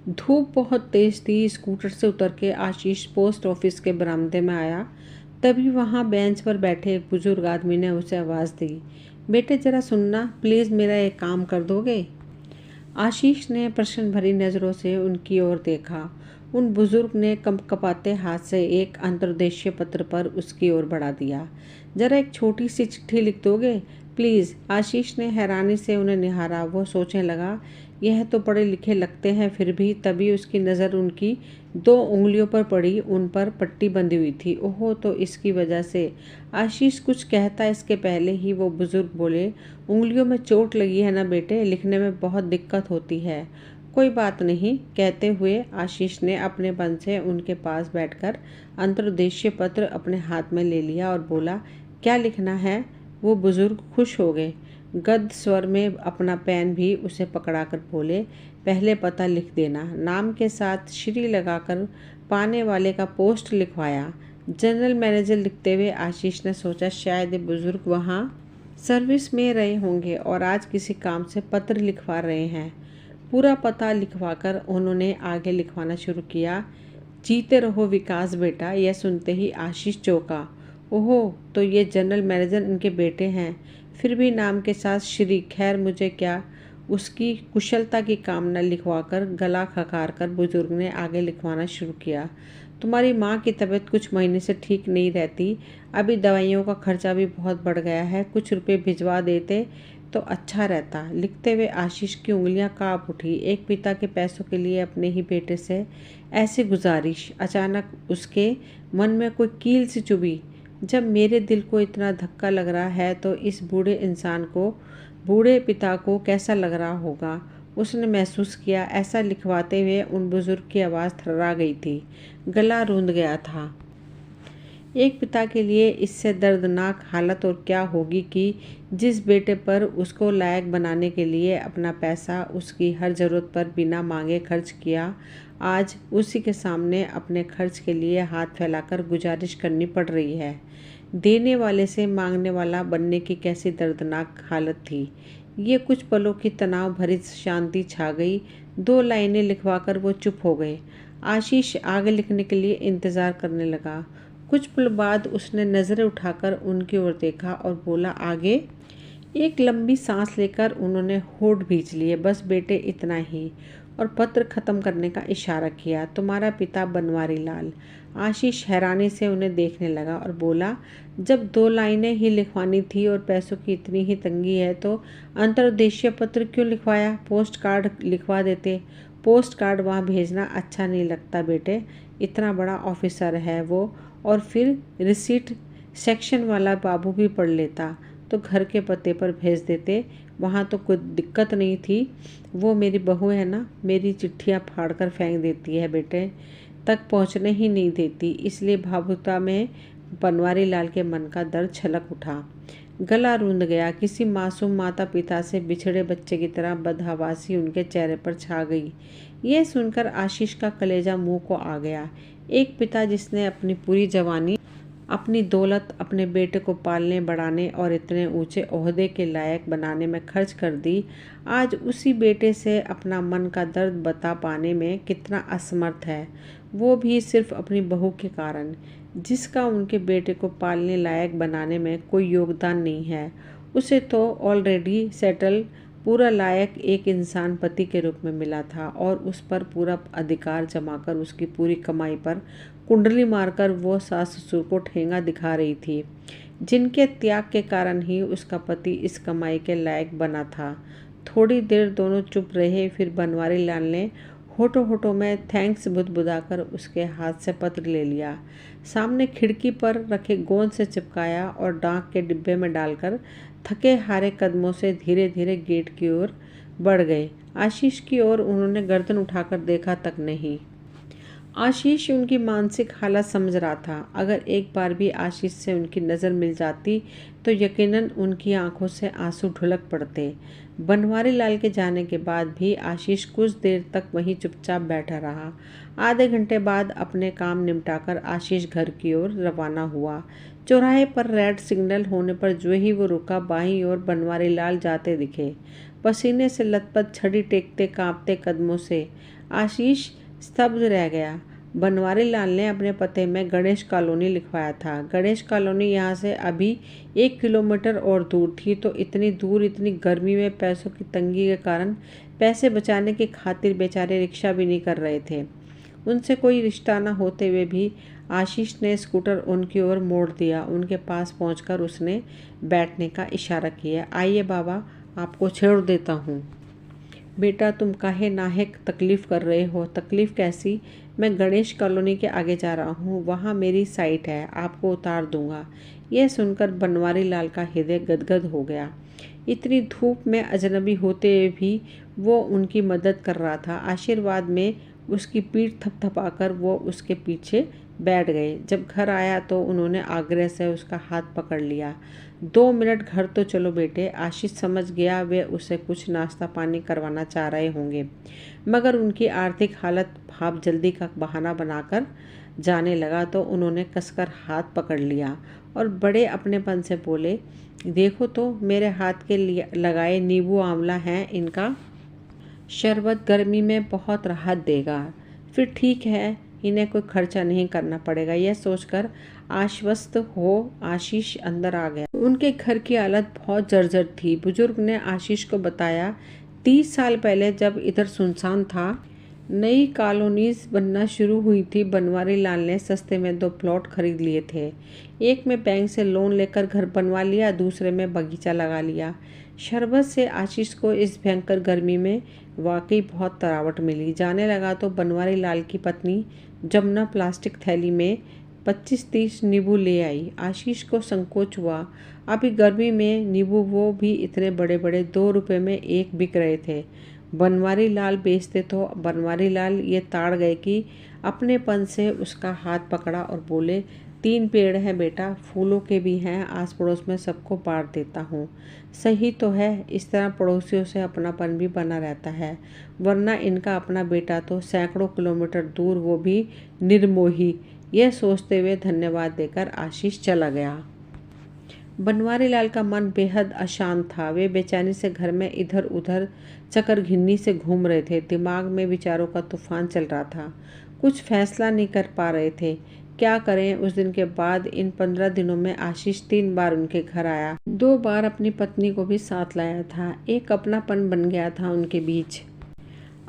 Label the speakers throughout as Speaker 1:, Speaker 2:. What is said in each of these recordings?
Speaker 1: धूप बहुत तेज थी। स्कूटर से उतर के आशीष पोस्ट ऑफिस के बरामदे में आया। तभी वहाँ बेंच पर बैठे एक बुजुर्ग आदमी ने उसे आवाज़ दी, बेटे जरा सुनना, प्लीज़ मेरा एक काम कर दोगे? आशीष ने प्रश्न भरी नज़रों से उनकी ओर देखा। उन बुजुर्ग ने कंपकपाते हाथ से एक अंतर्देशीय पत्र पर उसकी ओर बढ़ा दिया। जरा एक छोटी सी चिट्ठी लिख दोगे प्लीज़? आशीष ने हैरानी से उन्हें निहारा। वो सोचने लगा, यह तो पढ़े लिखे लगते हैं फिर भी। तभी उसकी नज़र उनकी 2 उंगलियों पर पड़ी। उन पर पट्टी बंधी हुई थी। ओहो, तो इसकी वजह से। आशीष कुछ कहता इसके पहले ही वो बुजुर्ग बोले, उंगलियों में चोट लगी है ना बेटे, लिखने में बहुत दिक्कत होती है। कोई बात नहीं, कहते हुए आशीष ने अपने पन से उनके पास बैठकर अंतर्देशीय पत्र अपने हाथ में ले लिया और बोला, क्या लिखना है? वो बुजुर्ग खुश हो गए। गद्य स्वर में अपना पेन भी उसे पकड़ाकर बोले, पहले पता लिख देना। नाम के साथ श्री लगाकर पाने वाले का पोस्ट लिखवाया। जनरल मैनेजर लिखते हुए आशीष ने सोचा, शायद ये बुजुर्ग वहाँ सर्विस में रहे होंगे और आज किसी काम से पत्र लिखवा रहे हैं। पूरा पता लिखवाकर उन्होंने आगे लिखवाना शुरू किया, जीते रहो विकास बेटा। यह सुनते ही आशीष चौंका। ओहो, तो ये जनरल मैनेजर इनके बेटे हैं। फिर भी नाम के साथ श्री। खैर मुझे क्या। उसकी कुशलता की कामना लिखवाकर गला खकार कर बुजुर्ग ने आगे लिखवाना शुरू किया। तुम्हारी माँ की तबीयत कुछ महीने से ठीक नहीं रहती। अभी दवाइयों का खर्चा भी बहुत बढ़ गया है। कुछ रुपए भिजवा देते तो अच्छा रहता। लिखते हुए आशीष की उंगलियां कांप उठी। एक पिता के पैसों के लिए अपने ही बेटे से ऐसी गुजारिश। अचानक उसके मन में कोई कील सी चुभी। जब मेरे दिल को इतना धक्का लग रहा है तो इस बूढ़े पिता को कैसा लग रहा होगा, उसने महसूस किया। ऐसा लिखवाते हुए उन बुजुर्ग की आवाज़ थर्रा गई थी, गला रूंध गया था। एक पिता के लिए इससे दर्दनाक हालत और क्या होगी कि जिस बेटे पर उसको लायक बनाने के लिए अपना पैसा उसकी हर ज़रूरत पर बिना मांगे खर्च किया, आज उसी के सामने अपने खर्च के लिए हाथ फैलाकर गुजारिश करनी पड़ रही है। देने वाले से मांगने वाला बनने की कैसी दर्दनाक हालत थी। ये कुछ पलों की तनाव भरी शांति छा गई। 2 लाइनें लिखवाकर वो चुप हो गए। आशीष आगे लिखने के लिए इंतज़ार करने लगा। कुछ पल बाद उसने नज़रें उठाकर उनकी ओर देखा और बोला, आगे? एक लंबी सांस लेकर उन्होंने होठ भींच लिए। बस बेटे, इतना ही। और पत्र खत्म करने का इशारा किया। तुम्हारा पिता बनवारी लाल। आशीष हैरानी से उन्हें देखने लगा और बोला, जब 2 लाइनें ही लिखवानी थी और पैसों की इतनी ही तंगी है तो अंतर्देशीय पत्र क्यों लिखवाया? पोस्ट कार्ड लिखवा देते। पोस्ट कार्ड वहाँ भेजना अच्छा नहीं लगता बेटे। इतना बड़ा ऑफिसर है वो। और फिर रिसीट सेक्शन वाला बाबू भी पढ़ लेता तो घर के पते पर भेज देते। वहाँ तो कोई दिक्कत नहीं थी। वो मेरी बहू है ना, मेरी चिट्ठियाँ फाड़ कर फेंक देती है, बेटे तक पहुँचने ही नहीं देती। इसलिए भावुकता में बनवारी लाल के मन का दर्द छलक उठा, गला रूंध गया। किसी मासूम माता पिता से बिछड़े बच्चे की तरह बदहवासी उनके चेहरे पर छा गई। यह सुनकर आशीष का कलेजा मुंह को आ गया। एक पिता जिसने अपनी पूरी जवानी, अपनी दौलत अपने बेटे को पालने बढ़ाने और इतने ऊंचे ओहदे के लायक बनाने में खर्च कर दी, आज उसी बेटे से अपना मन का दर्द बता पाने में कितना असमर्थ है। वो भी सिर्फ अपनी बहू के कारण, जिसका उनके बेटे को पालने लायक बनाने में कोई योगदान नहीं है। उसे तो ऑलरेडी सेटल पूरा लायक एक इंसान पति के रूप में मिला था और उस पर पूरा अधिकार जमाकर उसकी पूरी कमाई पर कुंडली मारकर वो सास ससुर को ठेंगा दिखा रही थी, जिनके त्याग के कारण ही उसका पति इस कमाई के लायक बना था। थोड़ी देर दोनों चुप रहे। फिर बनवारी लाल ने होठों होठों में थैंक्स बुदबुदाकर उसके हाथ से पत्र ले लिया, सामने खिड़की पर रखे गोंद से चिपकाया और डाक के डिब्बे में डालकर थके हारे कदमों से धीरे धीरे गेट की ओर बढ़ गए। आशीष की ओर उन्होंने गर्दन उठाकर देखा तक नहीं। आशीष उनकी मानसिक हालत समझ रहा था। अगर एक बार भी आशीष से उनकी नज़र मिल जाती तो यकीनन उनकी आंखों से आंसू ढुलक पड़ते। बनवारी लाल के जाने के बाद भी आशीष कुछ देर तक वहीं चुपचाप बैठा रहा। आधे घंटे बाद अपने काम निपटाकर आशीष घर की ओर रवाना हुआ। चौराहे पर रेड सिग्नल होने पर जो ही वो रुका, बाईं ओर बनवारी लाल जाते दिखे, पसीने से लथपथ, छड़ी टेकते कांपते कदमों से। आशीष स्तब्ध रह गया। बनवारी लाल ने अपने पते में गणेश कॉलोनी लिखवाया था। गणेश कॉलोनी यहाँ से अभी 1 किलोमीटर और दूर थी, तो इतनी दूर, इतनी गर्मी में, पैसों की तंगी के कारण पैसे बचाने की खातिर बेचारे रिक्शा भी नहीं कर रहे थे। उनसे कोई रिश्ता न होते हुए भी आशीष ने स्कूटर उनकी ओर मोड़ दिया। उनके पास पहुंचकर उसने बैठने का इशारा किया। आइए बाबा, आपको छोड़ देता हूँ। बेटा, तुम काहे नाहक तकलीफ़ कर रहे हो? तकलीफ़ कैसी? मैं गणेश कॉलोनी के आगे जा रहा हूँ, वहाँ मेरी साइट है, आपको उतार दूँगा। यह सुनकर बनवारी लाल का हृदय गदगद हो गया। इतनी धूप में अजनबी होते हुए भी वो उनकी मदद कर रहा था। आशीर्वाद में उसकी पीठ थपथपाकर वो उसके पीछे बैठ गए। जब घर आया तो उन्होंने आग्रह से उसका हाथ पकड़ लिया। 2 मिनट घर तो चलो बेटे। आशीष समझ गया वे उसे कुछ नाश्ता पानी करवाना चाह रहे होंगे, मगर उनकी आर्थिक हालत भाप जल्दी का बहाना बनाकर जाने लगा, तो उन्होंने कसकर हाथ पकड़ लिया और बड़े अपनेपन से बोले, देखो तो मेरे हाथ के लगाए नींबू आंवला हैं, इनका शरबत गर्मी में बहुत राहत देगा। फिर ठीक है, इन्हें कोई खर्चा नहीं करना पड़ेगा। यह सोचकर आश्वस्त हो आशीष अंदर आ गया। उनके घर की हालत बहुत जर्जर थी। बुजुर्ग ने आशीष को बताया, 30 साल पहले जब इधर सुनसान था, नई कॉलोनीज बनना शुरू हुई थी, बनवारी लाल ने सस्ते में 2 प्लॉट खरीद लिए थे। एक में बैंक से लोन लेकर घर बनवा लिया, दूसरे में बगीचा लगा लिया। शरबत से आशीष को इस भयंकर गर्मी में वाकई बहुत तरावट मिली। जाने लगा तो बनवारी लाल की पत्नी जमुना प्लास्टिक थैली में 25-30 नींबू ले आई। आशीष को संकोच हुआ। अभी गर्मी में नींबू, वो भी इतने बड़े बड़े, 2 रुपये में एक बिक रहे थे। बनवारी लाल बेचते तो बनवारी लाल ये ताड़ गए कि अपनेपन से उसका हाथ पकड़ा और बोले, 3 पेड़ हैं बेटा, फूलों के भी हैं, आस पड़ोस में सबको बांट देता हूँ। सही तो है, इस तरह पड़ोसियों से अपनापन भी बना रहता है, वरना इनका अपना बेटा तो सैकड़ों किलोमीटर दूर, वो भी निर्मोही। यह सोचते हुए धन्यवाद देकर आशीष चला गया। बनवारी लाल का मन बेहद अशांत था। वे बेचैनी से घर में इधर उधर चकरघिन्नी से घूम रहे थे। दिमाग में विचारों का तूफान चल रहा था। कुछ फैसला नहीं कर पा रहे थे। क्या करें? उस दिन के बाद इन 15 दिनों में आशीष 3 बार उनके घर आया। 2 बार अपनी पत्नी को भी साथ लाया था। एक अपनापन बन गया था उनके बीच।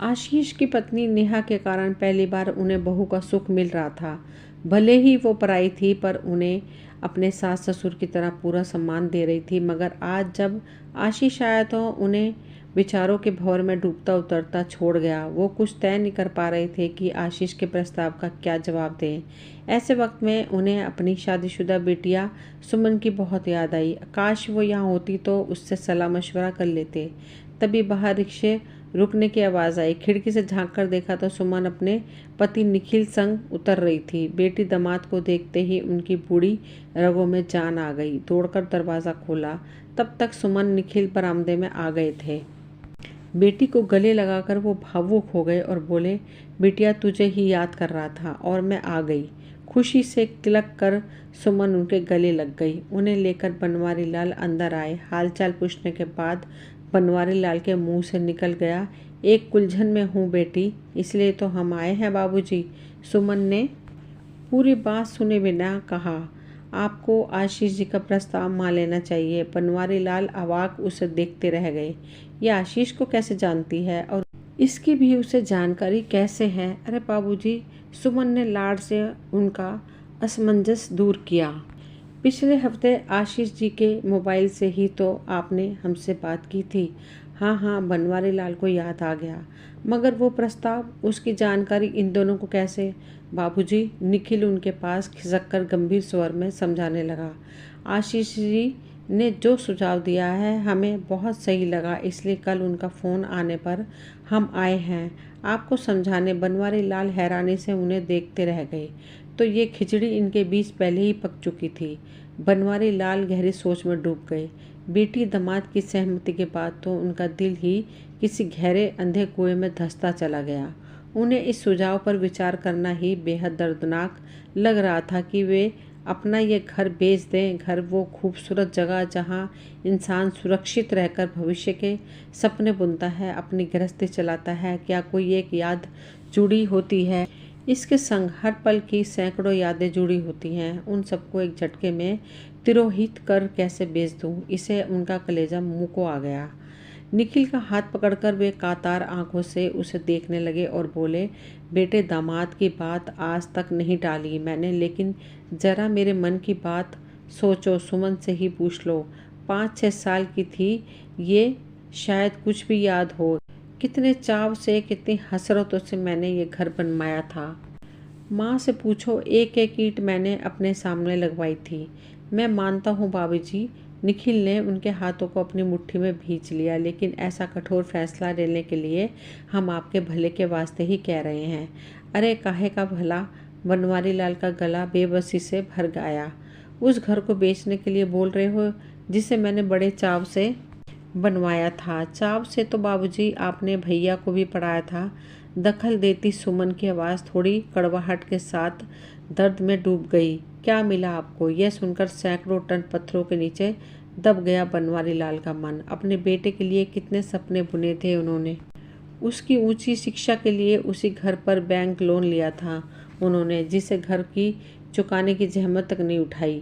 Speaker 1: आशीष की पत्नी नेहा के कारण पहली बार उन्हें बहू का सुख मिल रहा था। भले ही वो पराई थी, पर उन्हें अपने सास ससुर की तरह पूरा सम्मान दे रही थी। मगर आज जब आशीष आया तो उन्हें विचारों के भंवर में डूबता उतरता छोड़ गया। वो कुछ तय नहीं कर पा रहे थे कि आशीष के प्रस्ताव का क्या जवाब दें। ऐसे वक्त में उन्हें अपनी शादीशुदा बेटिया सुमन की बहुत याद आई। काश वो यहाँ होती तो उससे सलाह मशवरा कर लेते। तभी बाहर रिक्शे रुकने की आवाज़ आई। खिड़की से झांक कर देखा तो सुमन अपने पति निखिल संग उतर रही थी। बेटी दामाद को देखते ही उनकी बूढ़ी रगों में जान आ गई। दौड़कर दरवाज़ा खोला। तब तक सुमन निखिल बरामदे में आ गए थे। बेटी को गले लगाकर वो भावुक हो गए और बोले, बिटिया तुझे ही याद कर रहा था और मैं आ गई। खुशी से तिलक कर सुमन उनके गले लग गई। उन्हें लेकर बनवारी लाल अंदर आए। हालचाल पूछने के बाद बनवारी लाल के मुंह से निकल गया, एक उलझन में हूँ बेटी, इसलिए तो हम आए हैं बाबूजी। सुमन ने पूरी बात सुने बिना कहा, आपको आशीष जी का प्रस्ताव मान लेना चाहिए। बनवारी लाल अवाक उसे देखते रह गए। ये आशीष को कैसे जानती है और इसकी भी उसे जानकारी कैसे है? अरे बाबूजी, सुमन ने लाड से उनका असमंजस दूर किया। पिछले हफ्ते आशीष जी के मोबाइल से ही तो आपने हमसे बात की थी। हाँ हाँ, बनवारी लाल को याद आ गया। मगर वो प्रस्ताव, उसकी जानकारी इन दोनों को कैसे? बाबूजी, निखिल उनके पास खिसक कर गंभीर स्वर में समझाने लगा, आशीष जी ने जो सुझाव दिया है हमें बहुत सही लगा, इसलिए कल उनका फ़ोन आने पर हम आए हैं। आपको समझाने। बनवारी लाल हैरानी से उन्हें देखते रह गए। तो ये खिचड़ी इनके बीच पहले ही पक चुकी थी। बनवारी लाल गहरी सोच में डूब गए। बेटी दामाद की सहमति के बाद तो उनका दिल ही किसी गहरे अंधे कुएं में धंसता चला गया। उन्हें इस सुझाव पर विचार करना ही बेहद दर्दनाक लग रहा था कि वे अपना ये घर बेच दें। घर, वो खूबसूरत जगह जहाँ इंसान सुरक्षित रहकर भविष्य के सपने बुनता है, अपनी गृहस्थी चलाता है। क्या कोई एक याद जुड़ी होती है इसके संग? हर पल की सैकड़ों यादें जुड़ी होती हैं। उन सबको एक झटके में तिरोहित कर कैसे बेच दूं? इसे उनका कलेजा मुंह को आ गया। निखिल का हाथ पकड़कर वे कातार आंखों से उसे देखने लगे और बोले, बेटे, दामाद की बात आज तक नहीं टाली मैंने, लेकिन जरा मेरे मन की बात सोचो। सुमन से ही पूछ लो। 5-6 साल की थी ये, शायद कुछ भी याद हो। कितने चाव से, कितनी हसरतों से मैंने ये घर बनवाया था। माँ से पूछो, एक एक ईंट मैंने अपने सामने लगवाई थी। मैं मानता हूँ बाबूजी। निखिल ने उनके हाथों को अपनी मुट्ठी में भींच लिया। लेकिन ऐसा कठोर फैसला लेने के लिए हम आपके भले के वास्ते ही कह रहे हैं। अरे काहे का भला? बनवारी लाल का गला बेबसी से भर गया। उस घर को बेचने के लिए बोल रहे हो जिसे मैंने बड़े चाव से बनवाया था। चाव से तो बाबूजी आपने भैया को भी पढ़ाया था। दखल देती सुमन की आवाज़ थोड़ी कड़वाहट के साथ दर्द में डूब गई। क्या मिला आपको? यह सुनकर सैकड़ों टन पत्थरों के नीचे दब गया बनवारी लाल का मन। अपने बेटे के लिए कितने सपने बुने थे उन्होंने। उसकी ऊंची शिक्षा के लिए उसी घर पर बैंक लोन लिया था उन्होंने, जिसे घर की चुकाने की जहमत तक नहीं उठाई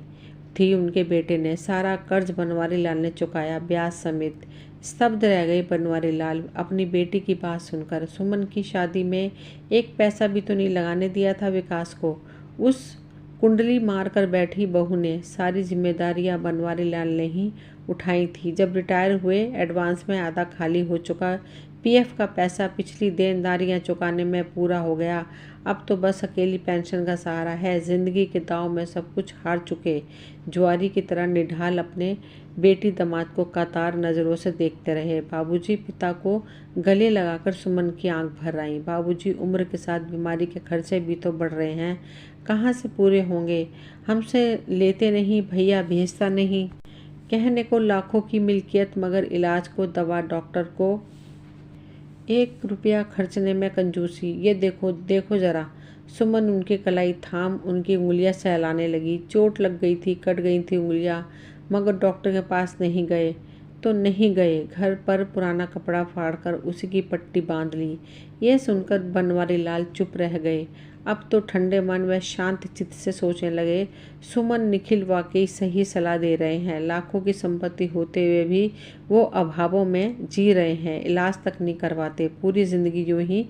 Speaker 1: थी उनके बेटे ने। सारा कर्ज बनवारी लाल ने चुकाया, ब्याज समेत। स्तब्ध रह गई बनवारी लाल अपनी बेटी की बात सुनकर। सुमन की शादी में एक पैसा भी तो नहीं लगाने दिया था विकास को। उस कुंडली मार कर बैठी बहू ने सारी जिम्मेदारियां बनवारी लाल ने ही उठाई थी। जब रिटायर हुए, एडवांस में आधा खाली हो चुका पीएफ का पैसा पिछली देनदारियां चुकाने में पूरा हो गया। अब तो बस अकेली पेंशन का सहारा है। जिंदगी के दांव में सब कुछ हार चुके जुआरी की तरह निढाल अपने बेटी दामाद को कातार नज़रों से देखते रहे। बाबूजी पिता को गले लगाकर सुमन की आंख भर आई। बाबूजी, उम्र के साथ बीमारी के खर्चे भी तो बढ़ रहे हैं, कहाँ से पूरे होंगे? हमसे लेते नहीं, भैया भेजता नहीं। कहने को लाखों की मिल्कियत, मगर इलाज को, दवा, डॉक्टर को 1 रुपया खर्चने में कंजूसी। ये देखो, देखो जरा। सुमन उनकी कलाई थाम उनकी उंगलियां सहलाने लगी। चोट लग गई थी, कट गई थी उंगलियां, मगर डॉक्टर के पास नहीं गए तो नहीं गए। घर पर पुराना कपड़ा फाड़कर उसी की पट्टी बांध ली। यह सुनकर बनवारी लाल चुप रह गए। अब तो ठंडे मन व शांत चित्त से सोचने लगे, सुमन, निखिल वाकई सही सलाह दे रहे हैं। लाखों की संपत्ति होते हुए भी वो अभावों में जी रहे हैं, इलाज तक नहीं करवाते। पूरी ज़िंदगी यूँ ही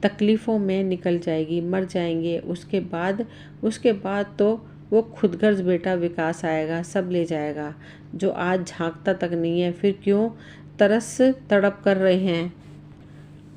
Speaker 1: तकलीफ़ों में निकल जाएगी, मर जाएंगे। उसके बाद तो वो खुदगर्ज बेटा विकास आएगा, सब ले जाएगा। जो आज झांकता तक नहीं है, फिर क्यों तरस तड़प कर रहे हैं?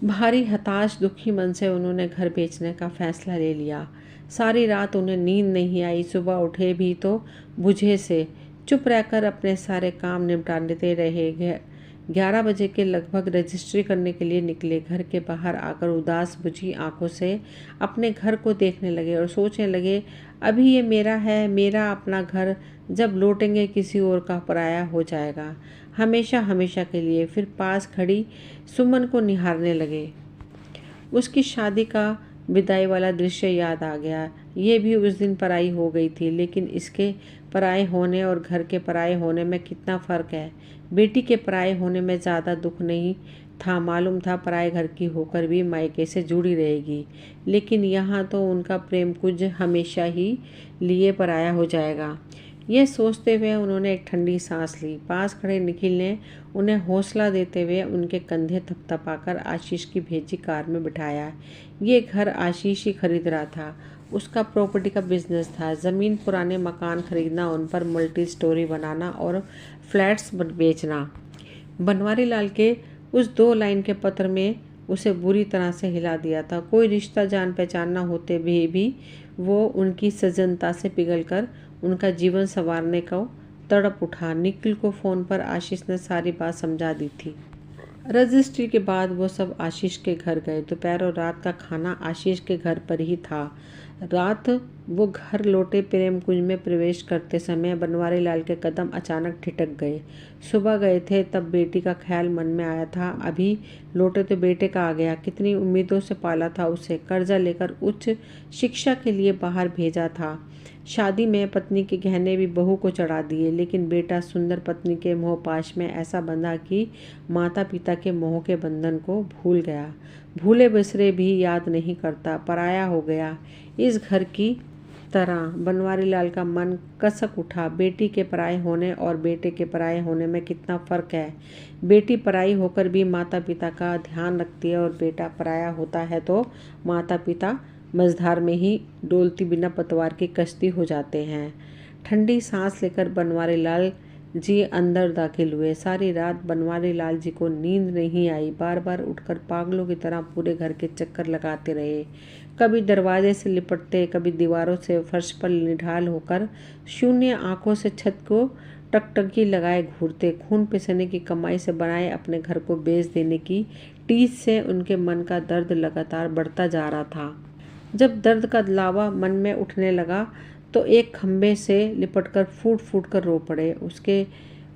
Speaker 1: भारी हताश दुखी मन से उन्होंने घर बेचने का फैसला ले लिया। सारी रात उन्हें नींद नहीं आई। सुबह उठे भी तो बुझे से। चुप रहकर अपने सारे काम निपटाते रहे। 11 बजे के लगभग रजिस्ट्री करने के लिए निकले। घर के बाहर आकर उदास बुझी आंखों से अपने घर को देखने लगे और सोचने लगे, अभी ये मेरा है, मेरा अपना घर। जब लौटेंगे किसी और का पराया हो जाएगा, हमेशा हमेशा के लिए। फिर पास खड़ी सुमन को निहारने लगे। उसकी शादी का विदाई वाला दृश्य याद आ गया। ये भी उस दिन पराई हो गई थी, लेकिन इसके पराए होने और घर के पराए होने में कितना फ़र्क है। बेटी के पराए होने में ज़्यादा दुख नहीं था। मालूम था पराए घर की होकर भी मायके से जुड़ी रहेगी, लेकिन यहाँ तो उनका प्रेम कुछ हमेशा ही लिए पराया हो जाएगा। यह सोचते हुए उन्होंने एक ठंडी सांस ली। पास खड़े निखिल ने उन्हें हौसला देते हुए उनके कंधे थपथपाकर आशीष की भेजी कार में बिठाया। ये घर आशीष ही खरीद रहा था। उसका प्रॉपर्टी का बिजनेस था। ज़मीन, पुराने मकान खरीदना, उन पर मल्टी स्टोरी बनाना और फ्लैट्स बेचना। बनवारी लाल के उस 2 लाइन के पत्र में उसे बुरी तरह से हिला दिया था। कोई रिश्ता जान पहचान न होते भी वो उनकी सज्जनता से पिघलकर उनका जीवन संवारने को तड़प उठा। निखिल को फ़ोन पर आशीष ने सारी बात समझा दी थी। रजिस्ट्री के बाद वो सब आशीष के घर गए। दोपहर और रात का खाना आशीष के घर पर ही था। रात वो घर लौटे, प्रेम कुंज में प्रवेश करते समय बनवारी लाल के कदम अचानक ठिठक गए। सुबह गए थे तब बेटी का ख्याल मन में आया था, अभी लौटे तो बेटे का आ गया। कितनी उम्मीदों से पाला था उसे, कर्जा लेकर उच्च शिक्षा के लिए बाहर भेजा था। शादी में पत्नी के गहने भी बहू को चढ़ा दिए, लेकिन बेटा सुंदर पत्नी के मोह पाश में ऐसा बंधा कि माता पिता के मोह के बंधन को भूल गया। भूले बिसरे भी याद नहीं करता, पराया हो गया। इस घर की तरह बनवारी लाल का मन कसक उठा। बेटी के पराये होने और बेटे के पराये होने में कितना फ़र्क है। बेटी पराई होकर भी माता पिता का ध्यान रखती है और बेटा पराया होता है तो माता पिता मझधार में ही डोलती बिना पतवार की कश्ती हो जाते हैं। ठंडी सांस लेकर बनवारी लाल जी अंदर दाखिल हुए। सारी रात बनवारी लाल जी को नींद नहीं आई। बार बार उठकर पागलों की तरह पूरे घर के चक्कर लगाते रहे। कभी दरवाजे से लिपटते, कभी दीवारों से फर्श पर निढाल होकर शून्य आंखों से छत को टकटकी लगाए घूरते। खून पसीने की कमाई से बनाए अपने घर को बेच देने की टीस से उनके मन का दर्द लगातार बढ़ता जा रहा था। जब दर्द का लावा मन में उठने लगा तो एक खम्भे से लिपटकर फूट फूट कर रो पड़े उसके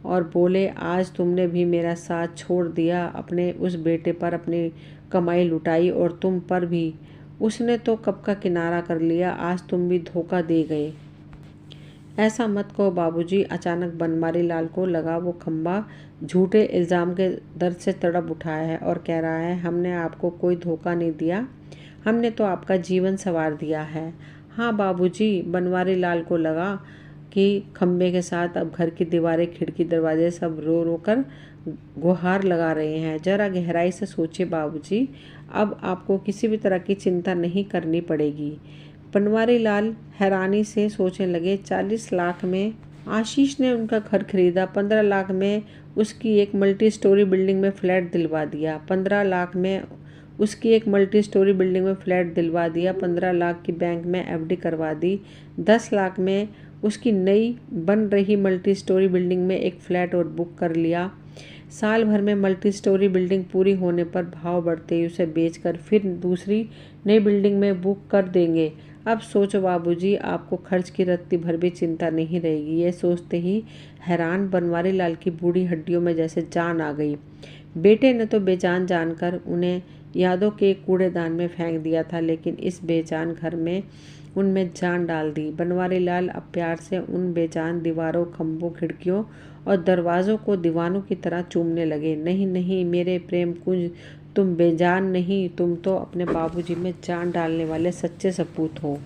Speaker 1: और बोले, आज तुमने भी मेरा साथ छोड़ दिया। अपने उस बेटे पर अपनी कमाई लुटाई और तुम पर भी। उसने तो कब का किनारा कर लिया, आज तुम भी धोखा दे गए। ऐसा मत कहो बाबूजी। अचानक बनवारी लाल को लगा वो खंबा झूठे इल्ज़ाम के दर्द से तड़प उठाया है और कह रहा है, हमने आपको कोई धोखा नहीं दिया, हमने तो आपका जीवन संवार दिया है। हाँ बाबूजी। बनवारी लाल को लगा कि खंबे के साथ अब घर की दीवारें, खिड़की, दरवाजे सब रो रो कर गुहार लगा रहे हैं। जरा गहराई से सोचिए बाबूजी, अब आपको किसी भी तरह की चिंता नहीं करनी पड़ेगी। बनवारी लाल हैरानी से सोचने लगे। 40 लाख में आशीष ने उनका घर खरीदा, 15 लाख में उसकी एक मल्टी स्टोरी बिल्डिंग में फ्लैट दिलवा दिया, 15 लाख में उसकी एक मल्टी स्टोरी बिल्डिंग में फ्लैट दिलवा दिया, 15 लाख की बैंक में एफडी करवा दी, 10 लाख में उसकी नई बन रही मल्टी स्टोरी बिल्डिंग में एक फ्लैट और बुक कर लिया। साल भर में मल्टी स्टोरी बिल्डिंग पूरी होने पर भाव बढ़ते ही उसे बेचकर फिर दूसरी नई बिल्डिंग में बुक कर देंगे। अब सोचो बाबूजी, आपको खर्च की रत्ती भर भी चिंता नहीं रहेगी। ये सोचते ही हैरान बनवारी लाल की बूढ़ी हड्डियों में जैसे जान आ गई। बेटे ने तो बेजान जानकर उन्हें यादों के कूड़ेदान में फेंक दिया था, लेकिन इस बेजान घर में उनमें जान डाल दी। बनवारी लाल अब प्यार से उन बेजान दीवारों, खंभों, खिड़कियों और दरवाज़ों को दीवानों की तरह चूमने लगे। नहीं नहीं मेरे प्रेम कुंज, तुम बेजान नहीं, तुम तो अपने बाबूजी में जान डालने वाले सच्चे सपूत हो।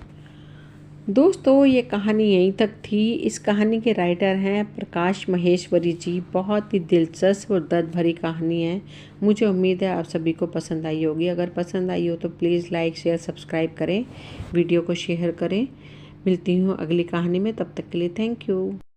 Speaker 1: दोस्तों, ये कहानी यहीं तक थी। इस कहानी के राइटर हैं प्रकाश महेश्वरी जी। बहुत ही दिलचस्प और दर्द भरी कहानी है। मुझे उम्मीद है आप सभी को पसंद आई होगी। अगर पसंद आई हो तो प्लीज़ लाइक, शेयर, सब्सक्राइब करें, वीडियो को शेयर करें। मिलती हूँ अगली कहानी में, तब तक के लिए थैंक यू।